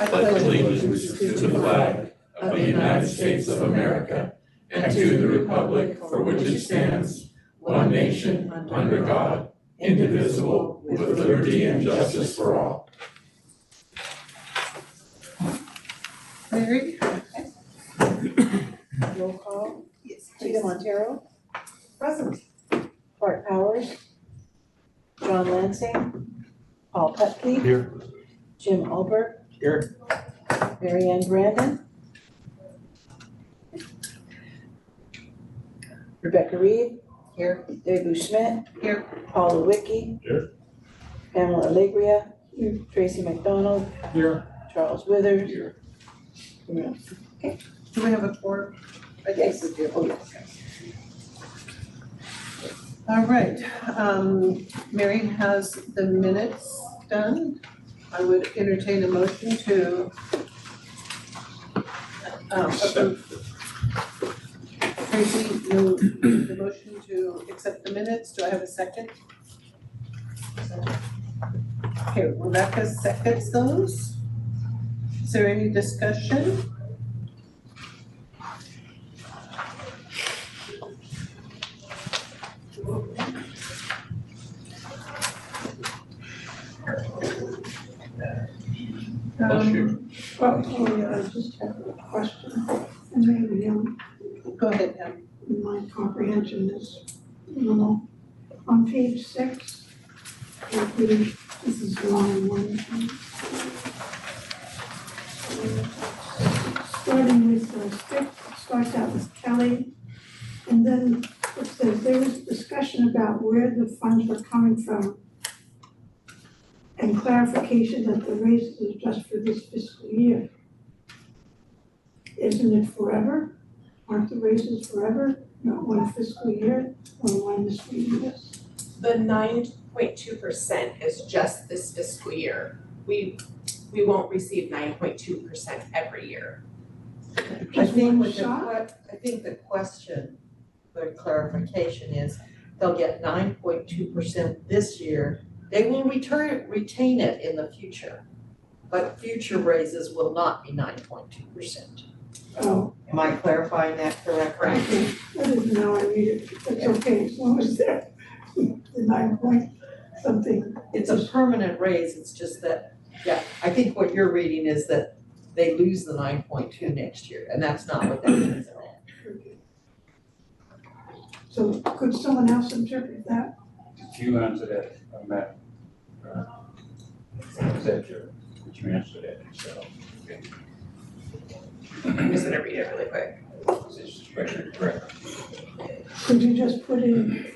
pledge allegiance to the flag of the United States of America and to the republic for which it stands, one nation, under God, indivisible, with liberty and justice for all. Mary? Roll call. Yes. Tita Montero, Present. Bart Powers, John Lansing, Paul Putney. Here. Jim Albert. Here. Mary Ann Brandon. Rebecca Reed. Here. Debu Schmidt. Here. Paula Wicki. Here. Pamela Alegria. Here. Tracy McDonald. Here. Charles Withers. Here. Yeah. Do we have a board? Yes, we do. Oh, yes. All right, Mary has the minutes done. I would entertain a motion to approve. Tracy, you, the motion to accept the minutes, do I have a second? Okay, Rebecca seconds those. Is there any discussion? Okay, I just have a question, and maybe Go ahead, Pam. my comprehension is, on page 6, this is line 1. Starting with Stick, starts out with Kelly, and then it says there was discussion about where the funds were coming from and clarification that the raises is just for this fiscal year. Isn't it forever? Aren't the raises forever, not one fiscal year or one this year? The 9.2% is just this fiscal year. We won't receive 9.2% every year. Just one shot? I think the question, the clarification is, they'll get 9.2% this year. They will retain it in the future, but future raises will not be 9.2%. Oh, Am I clarifying that correctly? okay, I didn't know I read it, that's okay, as long as they're the 9 point something. It's a permanent raise, it's just that, yeah, I think what you're reading is that they lose the 9.2 next year, and that's not what that means at all. Okay. So could someone else interpret that? Did you answer that, Matt? Is that did you answer that yourself? Okay. I'm just gonna read it really quick. Is this record correct? Could you just put in,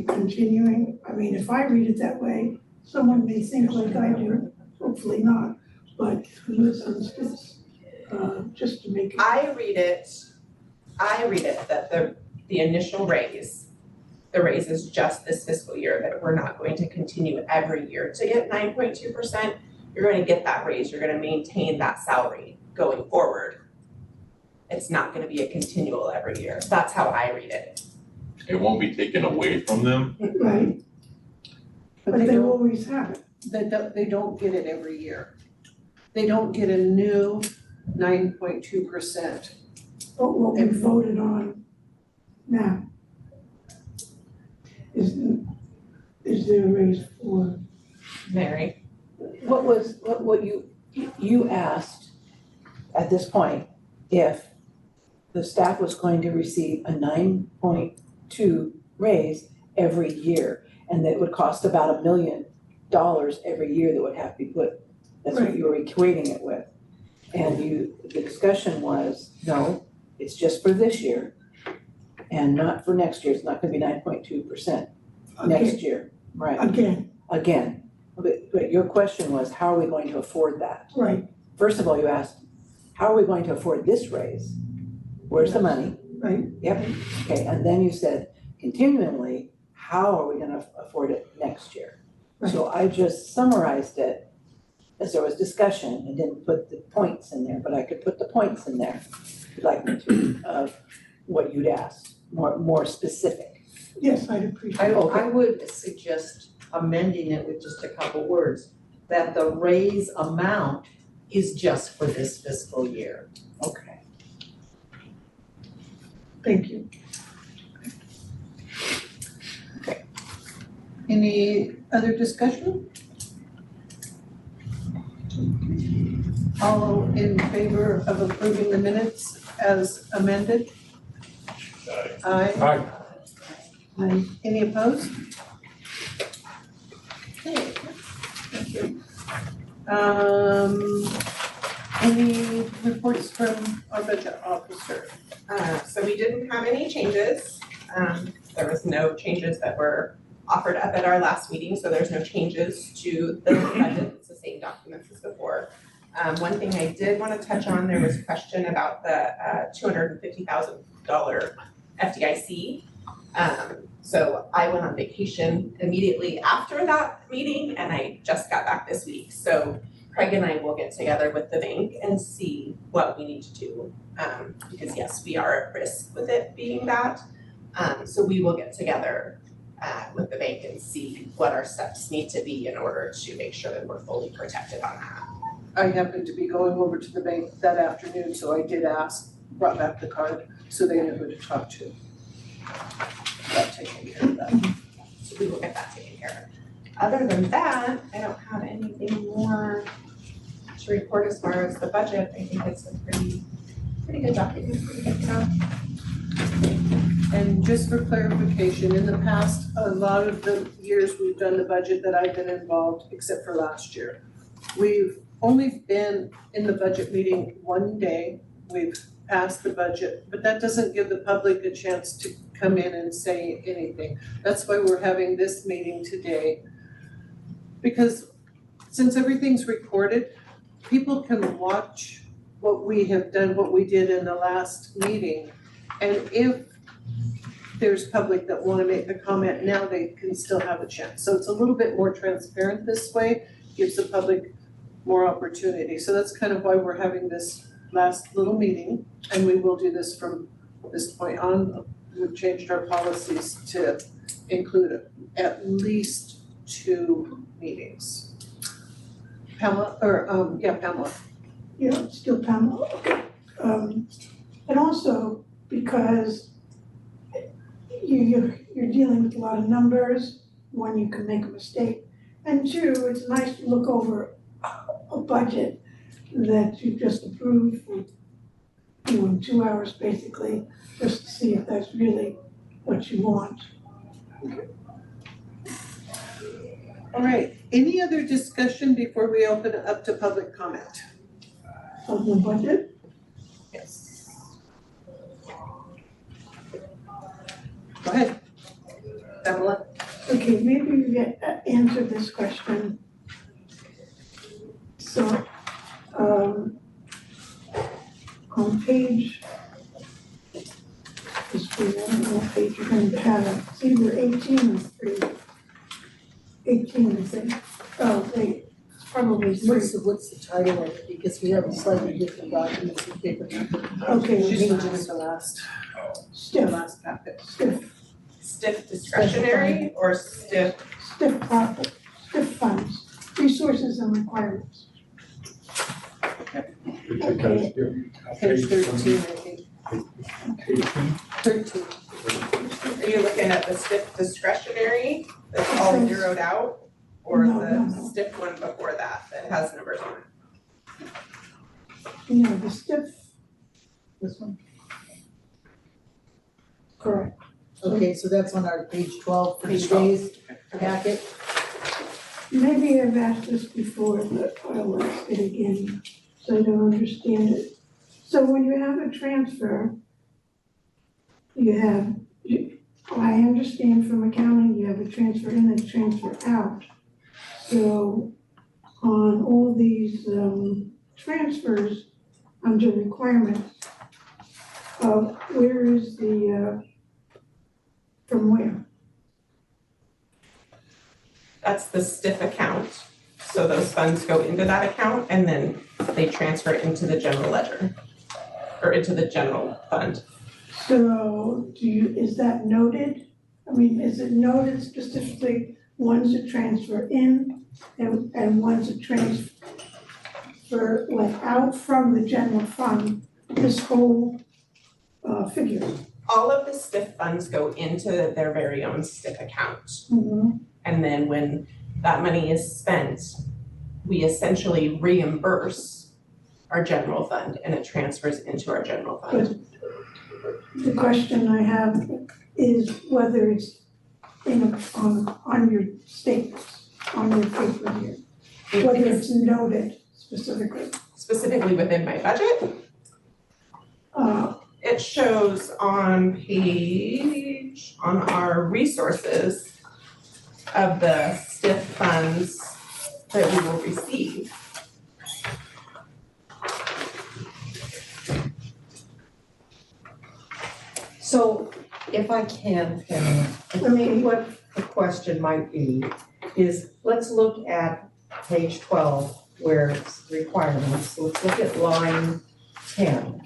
continuing, I mean, if I read it that way, someone may think like I do, hopefully not, but just to make it. I read it that the initial raise, the raise is just this fiscal year, that we're not going to continue every year to get 9.2%. You're going to get that raise, you're going to maintain that salary going forward. It's not going to be a continual every year. That's how I read it. It won't be taken away from them. Right, but they always have it. They don't get it every year. They don't get a new 9.2%. But what we voted on now. Is there a raise for? Mary? What you asked at this point, if the staff was going to receive a 9.2 raise every year, and that it would cost about $1 million every year that would have to be put, that's what you were equating it with. And the discussion was, no, it's just for this year and not for next year. It's not gonna be 9.2% next year, right? Again. But your question was, how are we going to afford that? Right, First of all, you asked, how are we going to afford this raise? Where's the money? right. Yep, okay, and then you said, continually, how are we gonna afford it next year? So I just summarized it as there was discussion and didn't put the points in there, but I could put the points in there, if you'd like me to, of what you'd asked, more specific. Yes, I'd appreciate I it. Okay. would suggest amending it with just a couple words. that the raise amount is just for this fiscal year. Okay. Thank you. Any other discussion? All in favor of approving the minutes as amended? Aye. Aye. Aye. Any opposed? Okay, thank you. Any reports from our budget officer? So we didn't have any changes. There was no changes that were offered up at our last meeting, so there's no changes to the budget. It's the same documents as before. One thing I did want to touch on, there was a question about the $250,000 FDIC. So I went on vacation immediately after that meeting and I just got back this week. So Craig and I will get together with the bank and see what we need to do. Because yes, we are at risk with it being that. So we will get together with the bank and see what our steps need to be in order to make sure that we're fully protected on that. I happened to be going over to the bank that afternoon, so I did ask, brought back the card, so they knew who to talk to. Got taken care of that. So we will get that taken care of. Other than that, I don't have anything more to report as far as the budget. I think it's a pretty good document, pretty good job. And just for clarification, in the past, a lot of the years we've done the budget that I've been involved, except for last year, we've only been in the budget meeting one day. We've passed the budget, but that doesn't give the public a chance to come in and say anything. That's why we're having this meeting today. Because since everything's recorded, people can watch what we have done, what we did in the last meeting. And if there's public that want to make a comment now, they can still have a chance. So it's a little bit more transparent this way, gives the public more opportunity. So that's kind of why we're having this last little meeting, and we will do this from this point on. We've changed our policies to include at least 2 meetings. Pamela, Pamela. Yeah, it's still Pamela, okay. And also because you're dealing with a lot of numbers, one, you can make a mistake. And 2, it's nice to look over a budget that you just approved, in 2 hours basically, just to see if that's really what you want. All right, any other discussion before we open it up to public comment? Of the budget? Yes. Go ahead. Pamela? Okay, maybe you get answer this question. So, on page, this I don't know what page you're going to have, it's either 18 or 3. 18, I think. Oh, wait, it's probably 3. What's the title of it, because we have slightly different documents and paper. Okay, She's maybe doing the last packet. Stiff discretionary or stiff? Stiff profit, stiff funds, resources and requirements. Okay. Page 13, I think. 13. Are you looking at the stiff discretionary that's all zeroed out? Or No, the stiff one before that has numbers on it? No, the stiff. This one. Correct. Okay, so that's on our page 12 for Page 12. today's packet. Maybe I've asked this before, but I'll ask it again, so I don't understand it. So when you have a transfer, I understand from accounting, you have a transfer in and a transfer out. So on all these transfers under requirements, where is the, from where? That's the stiff account. So those funds go into that account and then they transfer into the general ledger or into the general fund. So is that noted? I mean, is it noted specifically one's a transfer in, and one's a transfer went out from the general fund, this whole figure. All of the STIF funds go into their very own STIF account. Mhm. And then when that money is spent, we essentially reimburse our general fund and it transfers into our general fund. The question I have is whether it's on your statements, on your paper here, whether it's noted specifically. Specifically within my budget, it shows on our resources of the STIF funds that we will receive. So if I can, Pamela, I think what the question might be is, let's look at page 12 where it's requirements. Let's look at line 10.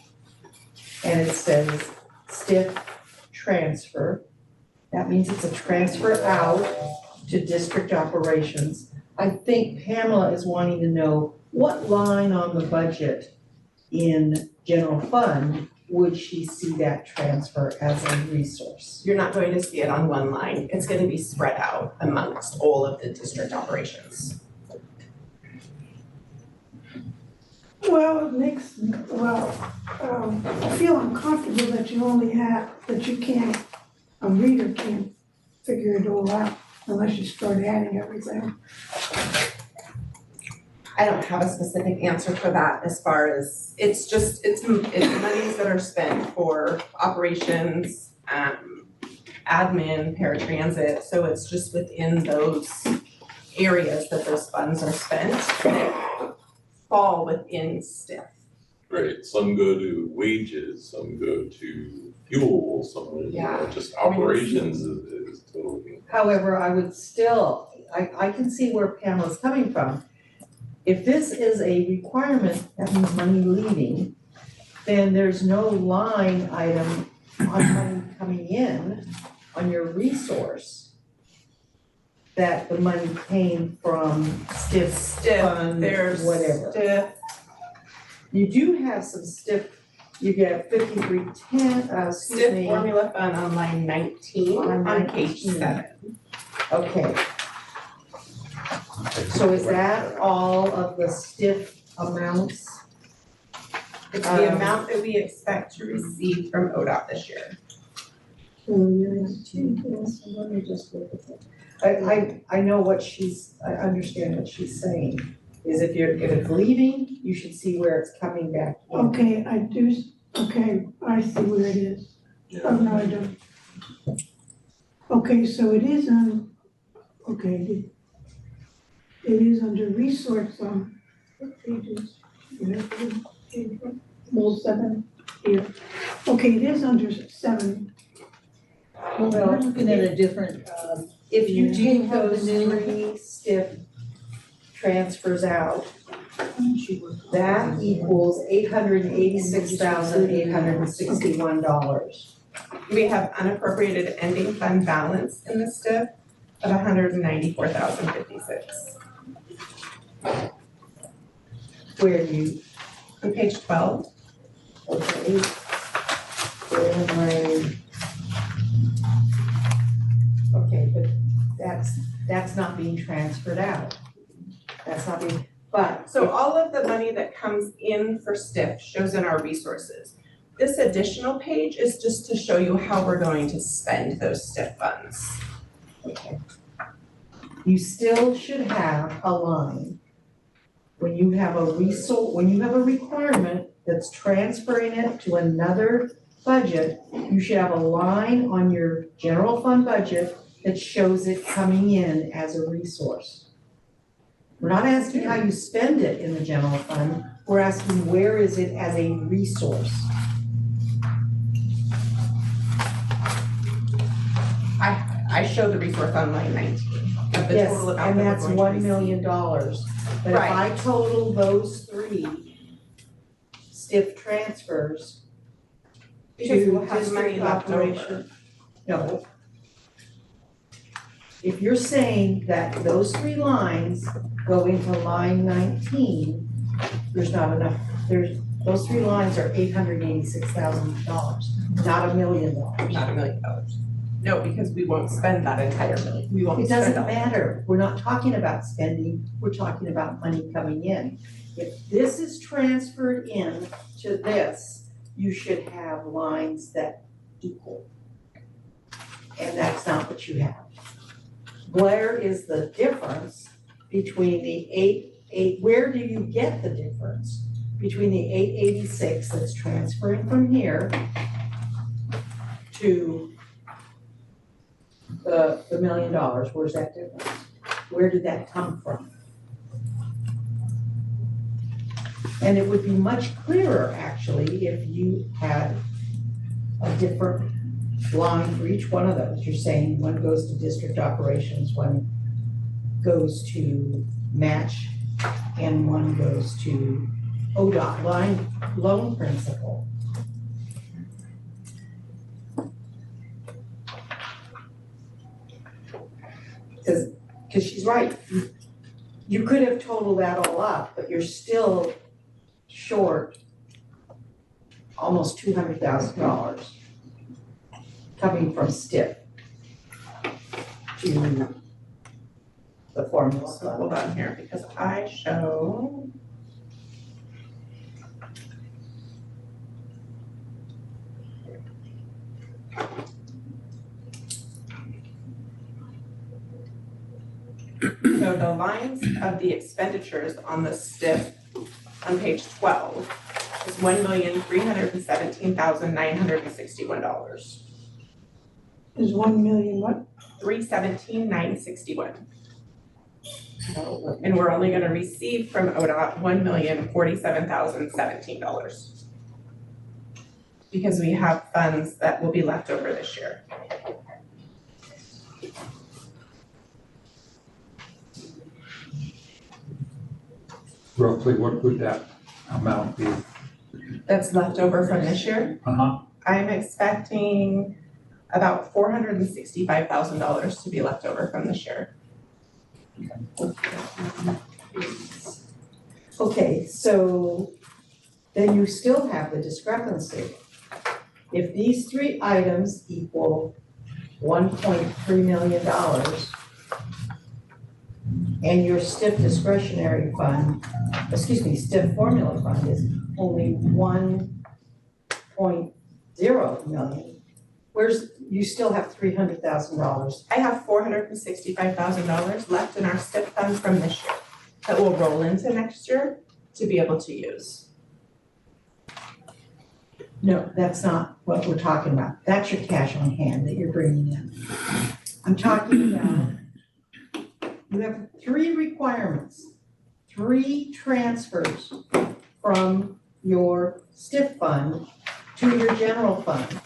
And it says STIF transfer. That means it's a transfer out to district operations. I think Pamela is wanting to know what line on the budget in general fund would she see that transfer as a resource? You're not going to see it on one line. It's going to be spread out amongst all of the district operations. Well, it makes, I feel uncomfortable that you only have, that you can't, a reader can't figure it all out unless you start adding everything. I don't have a specific answer for that as far as, it's monies that are spent for operations, admin, paratransit, so it's just within those areas that those funds are spent, that fall within STIF. Right, some go to wages, some go to fuel, some, just operations is totally. However, I would still, I can see where Pamela's coming from. If this is a requirement, that means money leaving, then there's no line item on money coming in on your resource that the money came from STIF fund, There's whatever. STIF. You do have some STIF, you get 5310, STIF formula fund on line 19 on page 19. 7. Okay. So is that all of the STIF amounts? It's the amount that we expect to receive from ODOT this year. Let me just look at that. I know what I understand what she's saying, is if it's leaving, you should see where it's coming back in. Okay, I see where it is. Oh, no, I don't. Okay, so it is it is under resource on, what pages? Well, 7 here. Okay, it is under 7. Well, we're looking at a different, If you Do you take have the those new- 3 STIF transfers out, that equals $886,861. We have unappropriated ending fund balance in the STIF of $194,056. Where you, On page 12, okay. Where am I? Okay, but that's not being transferred out. That's not being, but. so all of the money that comes in for STIF shows in our resources. This additional page is just to show you how we're going to spend those STIF funds. Okay. You still should have a line. When you have a requirement that's transferring it to another budget, you should have a line on your general fund budget that shows it coming in as a resource. We're not asking how you spend it in the general fund, we're asking where is it as a resource? I show the resource on line 19 of the Yes, total amount and that that's we're going to $1 million. But if Right. I total those 3 STIF transfers Because we'll to have money district left over. operation. No. if you're saying that those 3 lines go into line 19, there's not enough, those 3 lines are $886,000, not $1 million. Not $1 million. No, because we won't spend that entire million, we won't It spend doesn't all. matter, we're not talking about spending, we're talking about money coming in. If this is transferred in to this, you should have lines that equal. And that's not what you have. Where is the difference between the where do you get the difference between the 886 that's transferring from here to the $1 million? Where's that difference? Where did that come from? And it would be much clearer, actually, if you had a different line for each one of those. You're saying one goes to district operations, one goes to match, and one goes to ODOT, loan principal. Because she's right. You could have totaled that all up, but you're still short almost $200,000 coming from STIP to the formula So fund. hold on here, because I show. So the lines of the expenditures on the STIP on page 12 is $1,317,961. Is 1 million what? 317,961. And we're only gonna receive from ODOT $1,047,017. Because we have funds that will be left over this year. Roughly, what would that amount be? That's left over from this year. I'm expecting about $465,000 to be left over from this year. Okay, so then you still have the discrepancy. If these 3 items equal $1.3 million and your STIP discretionary fund, STIP formula fund is only 1.0 million, you still have $300,000. I have $465,000 left in our STIP fund from this year that will roll into next year to be able to use. No, that's not what we're talking about. That's your cash on hand that you're bringing in. I'm talking about, you have 3 requirements, 3 transfers from your STIP fund to your general fund.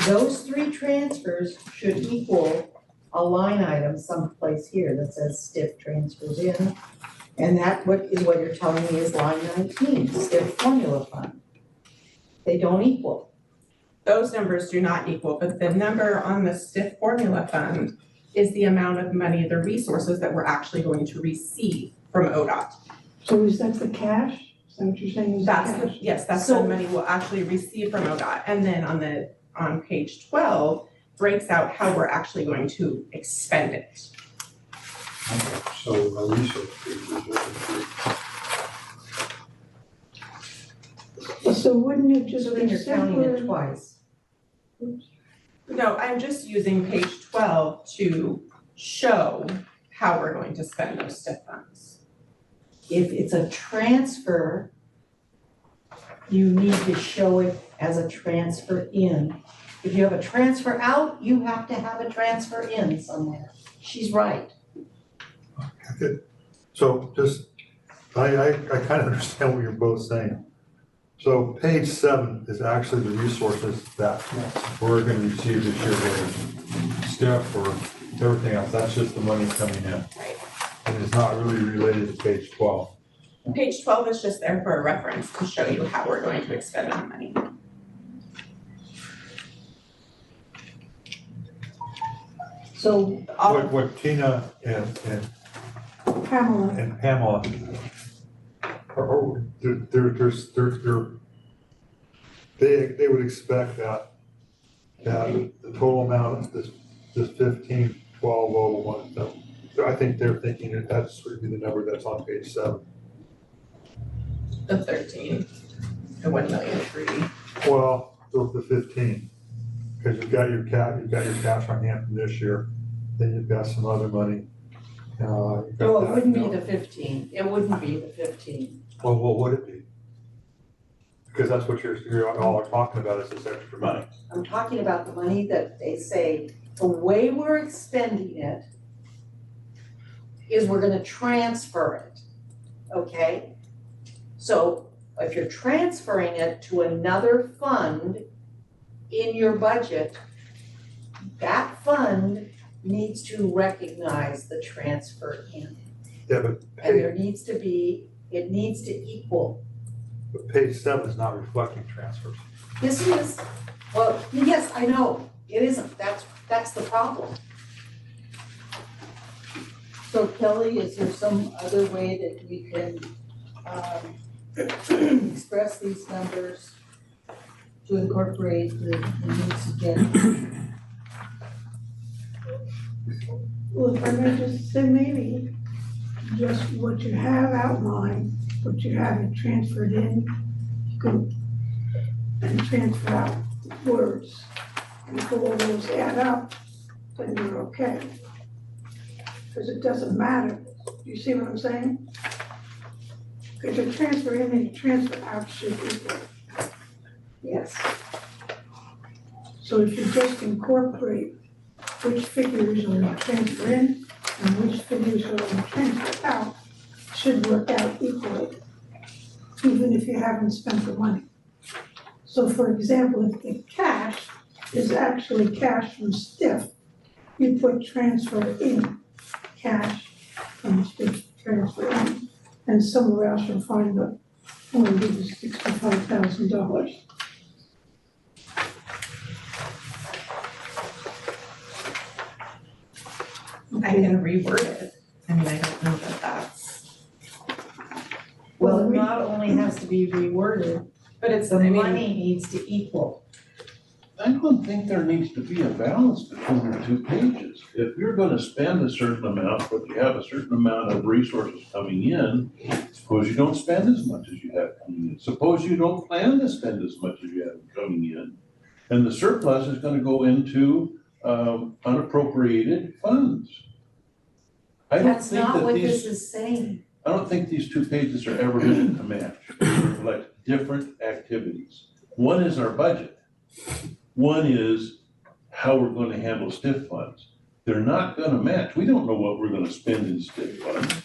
Those 3 transfers should equal a line item someplace here that says STIP transfers in. And that what you're telling me is line 19, STIP formula fund. They don't equal. Those numbers do not equal, but the number on the STIP formula fund is the amount of money, the resources that we're actually going to receive from ODOT. So is that the cash? Is that what you're saying is the cash? Yes, that's So- the money we'll actually receive from ODOT. And then on page 12, breaks out how we're actually going to expend it. So Alicia, So wouldn't it just So then be you're counting it simpler? twice. No, I'm just using page 12 to show how we're going to spend those STIP funds. If it's a transfer, you need to show it as a transfer in. If you have a transfer out, you have to have a transfer in somewhere. She's right. Okay, so just, I kind of understand what you're both saying. So page 7 is actually the resources that we're gonna receive this year, whether it's STIP or everything else, that's just the money coming in. Right. And it's not really related to page 12. Page 12 is just there for a reference to show you how we're going to expend our money. So All, What Tina and Pamela, they would expect that the total amount of this 15,1201, so I think they're thinking that that's would be the number that's on page 7. the 13, the 1,000,003. Well, the 15, because you've got your cash on hand from this year, then you've got some other money. You've got No, it that, wouldn't you be know. the 15, it wouldn't be the 15. Well, what would it be? Because that's what you're all talking about is this extra money. I'm talking about the money that they say, the way we're expending it is we're gonna transfer it, okay? So if you're transferring it to another fund in your budget, that fund needs to recognize the transfer in. Yeah, but And there needs to be, it needs to equal. page 7 is not reflecting transfers. Yes, it is. Well, yes, I know, it isn't, that's the problem. So Kelly, is there some other way that we can express these numbers to incorporate the needs again? well, if I may just say maybe, just what you have outlined, what you haven't transferred in, you can, and transfer out words. And if all those add up, then you're okay. Because it doesn't matter, you see what I'm saying? Because your transfer in and your transfer out should equal. Yes. So if you just incorporate which figures are in transfer in and which figures are in transfer out, should work out equally, even if you haven't spent the money. So for example, if the cash is actually cash from STIF, you put transfer in, cash from STIF transfer in, and somewhere else you'll find the, only give you $65,000. I can reword it. I mean, I don't know that that's, Well, it not only has to be reworded, but it's, the I mean, money needs to equal. I don't think there needs to be a balance between the 2 pages. If you're gonna spend a certain amount, but you have a certain amount of resources coming in, suppose you don't spend as much as you have coming in. Suppose you don't plan to spend as much as you have coming in. And the surplus is gonna go into unappropriated funds. I don't That's think not that what this these, is saying. I don't think these 2 pages are ever going to match. They reflect different activities. One is our budget. One is how we're gonna handle STIF funds. They're not gonna match. We don't know what we're gonna spend in STIF funds.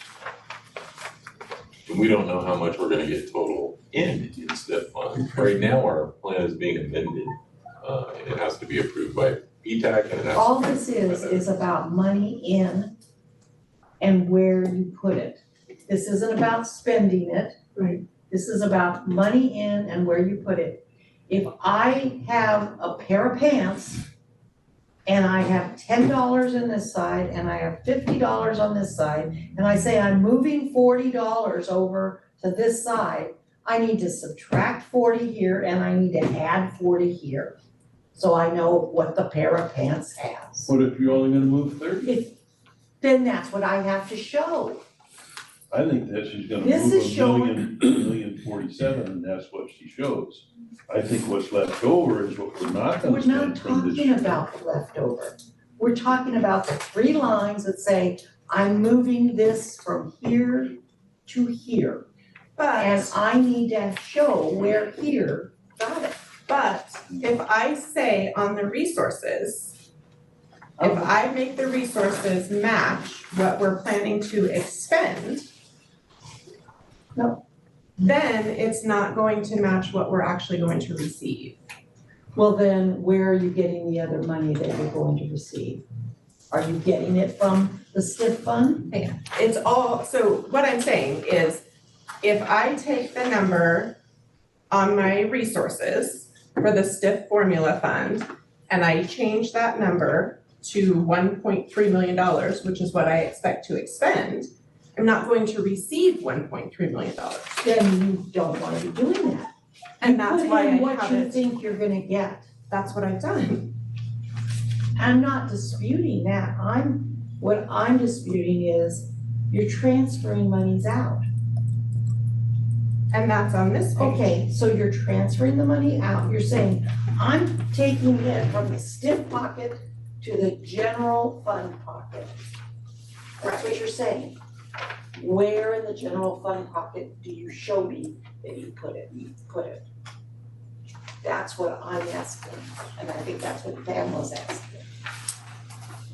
And we don't know how much we're gonna get total in STIF fund. Right now, our plan is being amended, and it has to be approved by PTAC and it has. All this is about money in and where you put it. This isn't about spending it. Right. This is about money in and where you put it. If I have a pair of pants and I have $10 in this side and I have $50 on this side, and I say I'm moving $40 over to this side, I need to subtract 40 here and I need to add 40 here. So I know what the pair of pants has. What if you're only gonna move 30? Then that's what I have to show. I think that she's gonna This move is a million 47, and that's what she shows. I think what's left over is what we're not gonna We're not spend from this talking year. about the leftover. We're talking about the 3 lines that say, I'm moving this from here to here. And but, I need to show where here got it. but if I say on the resources, if I make the resources match what we're planning to expend. No. Then it's not going to match what we're actually going to receive. Well, then where are you getting the other money that you're going to receive? Are you getting it from the STIF fund? It's all, so what I'm saying is, if I take the number on my resources for the STIF formula fund, and I change that number to $1.3 million, which is what I expect to expend, I'm not going to receive $1.3 million. Then you don't wanna be doing that. And that's why I What you haven't, think you're gonna get. that's what I've done. I'm not disputing that. What I'm disputing is you're transferring monies out. And that's on this page. Okay, so you're transferring the money out. You're saying, I'm taking it from the stiff pocket to the general fund pocket. That's what you're saying. Where in the general fund pocket do you show me that you put it? That's what I'm asking, and I think that's what Pamela's asking.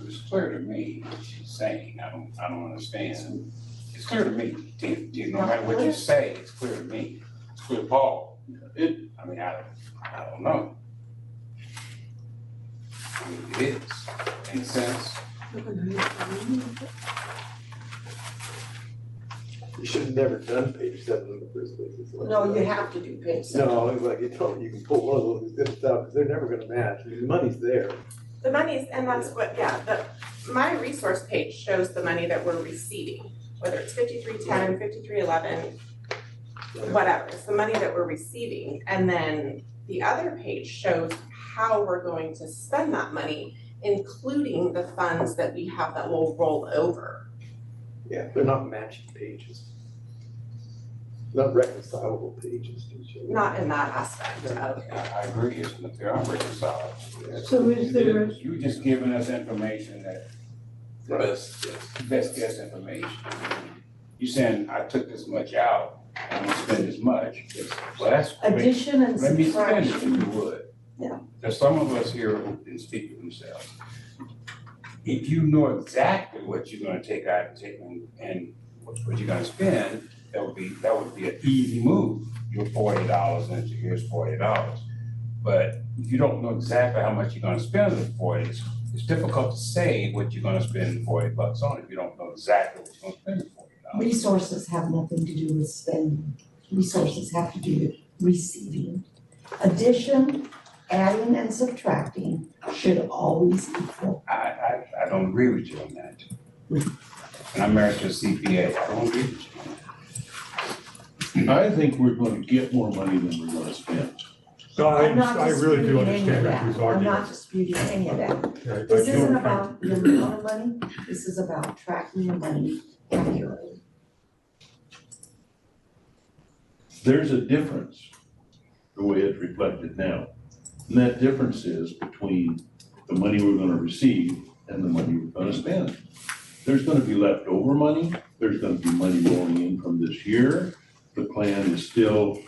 It's clear to me what she's saying. I don't understand. It's clear to me. No matter what you say, it's clear to me. It's clear to Paul. I don't know. I mean, it is, in a sense. You should have never done page 7 in the first place. It's like- No, you have to do page 7. No, it's like, you can pull one of those exhibits out, because they're never gonna match, I mean, the money's there. The money's, and that's what, my resource page shows the money that we're receiving, whether it's 5310, 5311, whatever, it's the money that we're receiving. And then the other page shows how we're going to spend that money, including the funds that we have that will roll over. Yeah, they're not matching pages. Not reconcilable pages to each other. Not in that aspect of, I agree, isn't it? They are reconciled. So is there a, You just giving us information that, best guess information. You saying, I took this much out, I'm gonna spend this much. Well, that's great. Addition and Let me spend it if subtraction. you would. Yeah. There's some of us here who can speak for themselves. If you know exactly what you're gonna take out and what you're gonna spend, that would be an easy move. You're $40 and here's $40. But if you don't know exactly how much you're gonna spend on the 40, it's difficult to say what you're gonna spend the $40 on if you don't know exactly what you're gonna spend the $40. Resources have nothing to do with spending. Resources have to do with receiving. Addition, adding and subtracting should always equal. I don't agree with you on that. And I'm married to a CPA, I don't agree with you. I think we're gonna get more money than we're gonna spend. No, I'm not I really do disputing any of understand that. everybody's I'm argument. not disputing any of that. Yeah, I This do. isn't about the amount of money, this is about tracking the money accurately. There's a difference, the way it's reflected now. And that difference is between the money we're gonna receive and the money we're gonna spend. There's gonna be leftover money, there's gonna be money rolling in from this year. The plan is still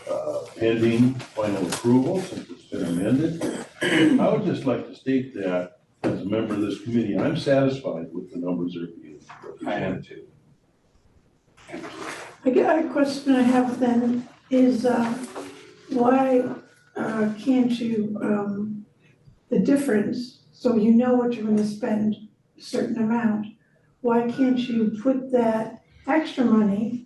pending final approval since it's been amended. I would just like to state that, as a member of this committee, I'm satisfied with the numbers that are being I am represented. too. a question I have then is, why can't you, the difference, so you know what you're gonna spend a certain amount, why can't you put that extra money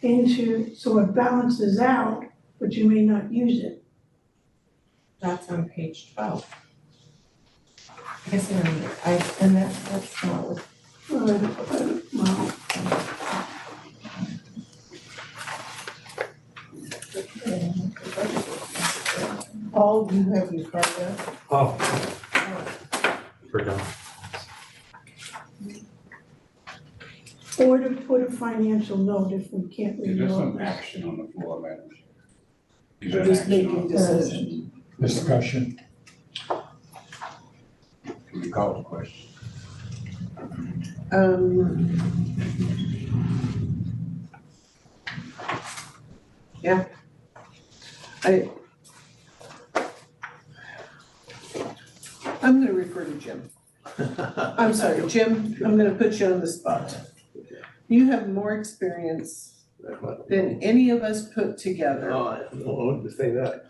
into, so it balances out, but you may not use it? that's on page 12. I guess And that's not what, Well, Paul, you have your card there? Oh. Forgot. or to put a financial note if we can't There's renew some it. action on the floor, Madam Chair. Is We're there an just action on making the- decisions. Discussion. Can we call the question? Yeah. I'm gonna refer to Jim. I'm sorry, Jim, I'm gonna put you on the spot. You have more experience than any of us put together. Oh, I don't want to say that.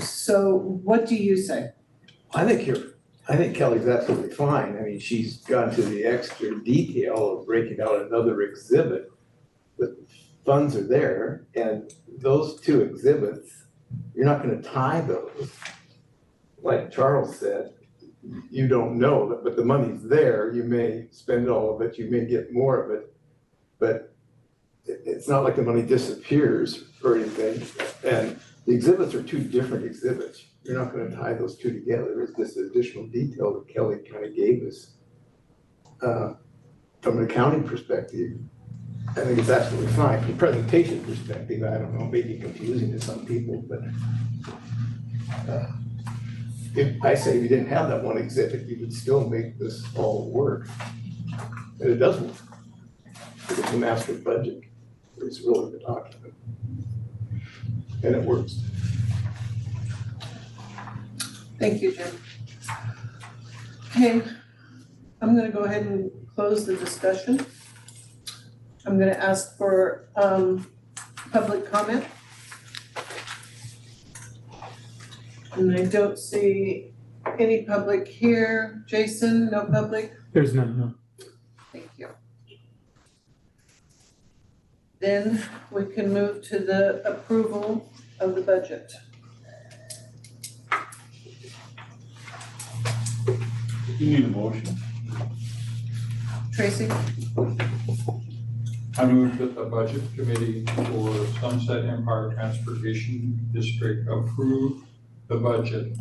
So what do you say? I think Kelly's absolutely fine. I mean, she's gone to the extra detail of breaking out another exhibit. The funds are there, and those two exhibits, you're not gonna tie those. Like Charles said, you don't know that, but the money's there, you may spend all of it, you may get more of it, but it's not like the money disappears or anything. And the exhibits are two different exhibits. You're not gonna tie those two together. There's this additional detail that Kelly kind of gave us from an accounting perspective. I think it's absolutely fine. From a presentation perspective, I don't know, maybe confusing to some people, but if I say we didn't have that one exhibit, you would still make this all work. And it does work. It's a master budget. It's really the document. And it works. Thank you, Jim. Okay, I'm gonna go ahead and close the discussion. I'm gonna ask for public comment. And I don't see any public here. Jason, no public? There's none, no. Thank you. Then we can move to the approval of the budget. You need a motion. Tracy? I move that the Budget Committee for Sunset Empire Transportation District approve the budget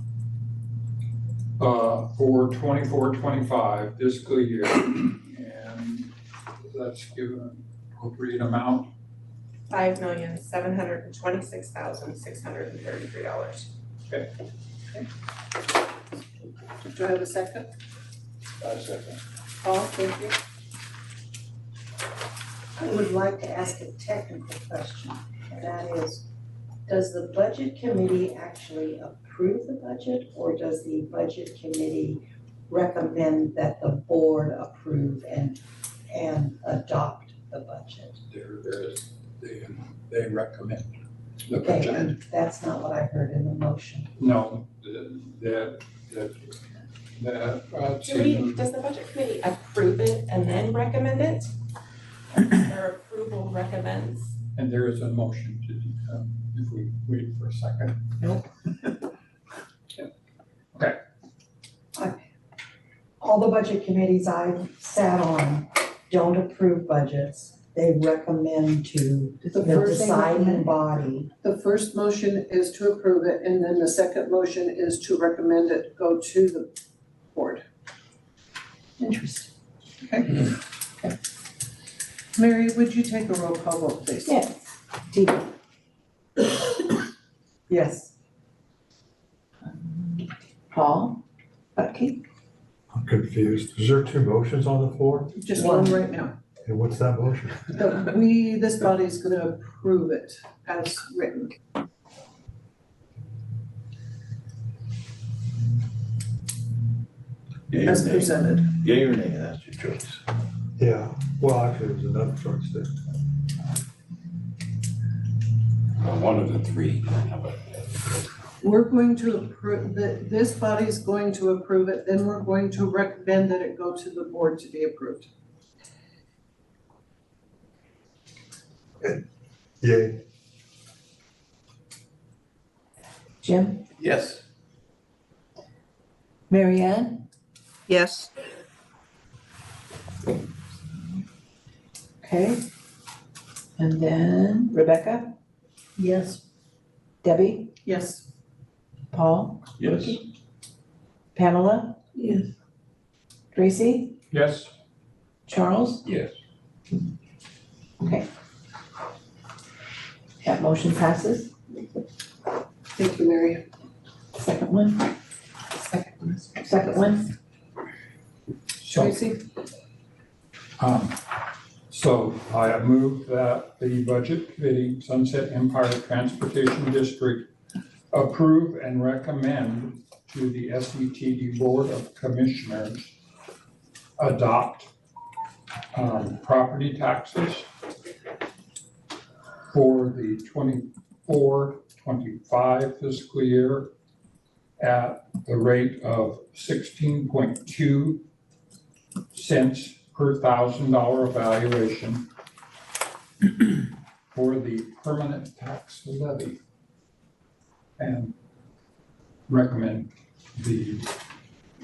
for 24-25 fiscal year, and let's give an appropriate amount. $5,726,633. Do I have a second? I second. Paul, thank you. I would like to ask a technical question, and that is, does the budget committee actually approve the budget, or does the budget committee recommend that the board approve and adopt the budget? They recommend the Okay, budget. and that's not what I heard in the motion. No, that Does the Budget Committee approve it and then recommend it? Or approval recommends? and there is a motion to do, if we wait for a second. All the budget committees I've sat on don't approve budgets. They recommend to The the first thing deciding recommend- body. The first motion is to approve it, and then the second motion is to recommend it go to the board. Interesting. Mary, would you take a roll call vote, please? Yes. Dee. Yes. Paul? Bucky? I'm confused. Is there two motions on the floor? Just one right now. And what's that motion? That this body's gonna approve it as written. As presented. Yea or nay, that's your choice. Yeah, well, actually, there's another choice there. One of the three. How about We're going to approve, this body's going to approve it, then we're going to recommend that it go to the board to be approved. Yay. Jim? Yes. Mary Ann? Yes. Okay. And then Rebecca? Yes. Debbie? Yes. Paul? Yes. Pamela? Yes. Tracy? Yes, Charles? Yes. Okay. That motion passes. Thank you, Mary. Second one? Second one? so, Tracy? so I move that the Budget Committee, Sunset Empire Transportation District, approve and recommend to the SETD Board of Commissioners adopt property taxes for the 24-25 fiscal year at the rate of 16.2 cents per $1,000 evaluation for the permanent tax levy, and recommend the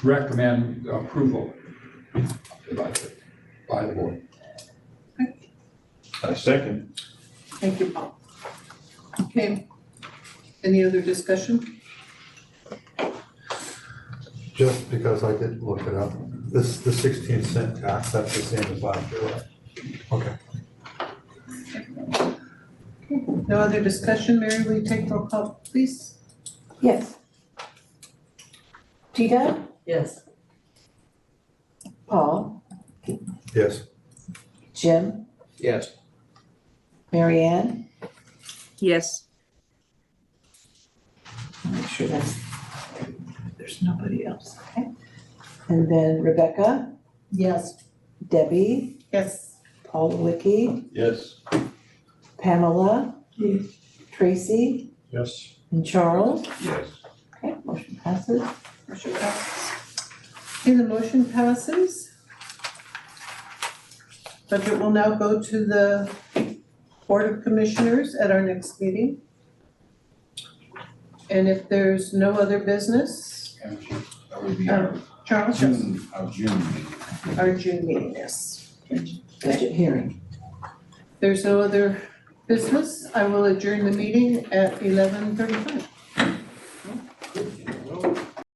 recommend approval of the budget by the board. I second. Thank you, Paul. Okay. Any other discussion? Just because I did look it up, the 16-cent tax, that's the same as last year, right? Okay. No other discussion? Mary, will you take roll call, please? Yes. Gita, Yes. Paul, Yes. Jim, Yes. Mary Ann, Yes. make sure there's nobody else, okay? And then Rebecca, Yes. Debbie, Yes. Paul Wicky, Yes. Pamela, Yes. Tracy, Yes. and Charles. Yes. Okay, motion passes. Motion passes. Okay, the motion passes. Budget will now go to the Board of Commissioners at our next meeting. And if there's no other business, That would be our Charles, June meeting. our June meeting, yes. Budget hearing. If there's no other business, I will adjourn the meeting at 11:35.